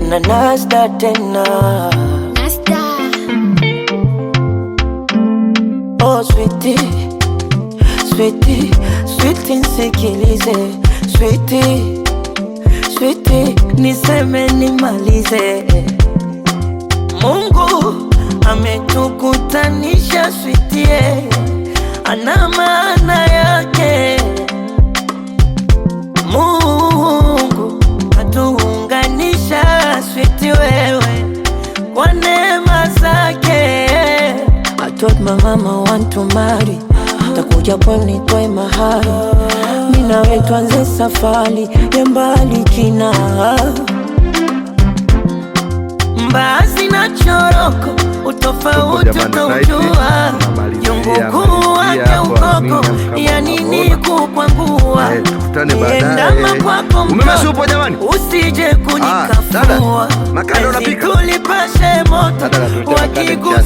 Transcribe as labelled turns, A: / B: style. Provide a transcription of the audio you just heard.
A: na Nasda tena.
B: Nasda.
A: Oh sweetie, sweetie, sweetie nisikilize. Sweetie, sweetie, niseme nimalize. Mungu ametukutanisha sweetie, ana maana yake. Mungu atuunganisha sweetie wewe kwa neema zake. I told my mama want to marry, takuja pwani toe mahari, mimi nawe tuanze safari ya mbali kina. Mbaazi na choroko utofauti utaujua, jungu kuu wake ukoko, ya nini kukwangua. Niendama kwako mpa, usije kunikafua, ezi tulipashe moto, wakiguna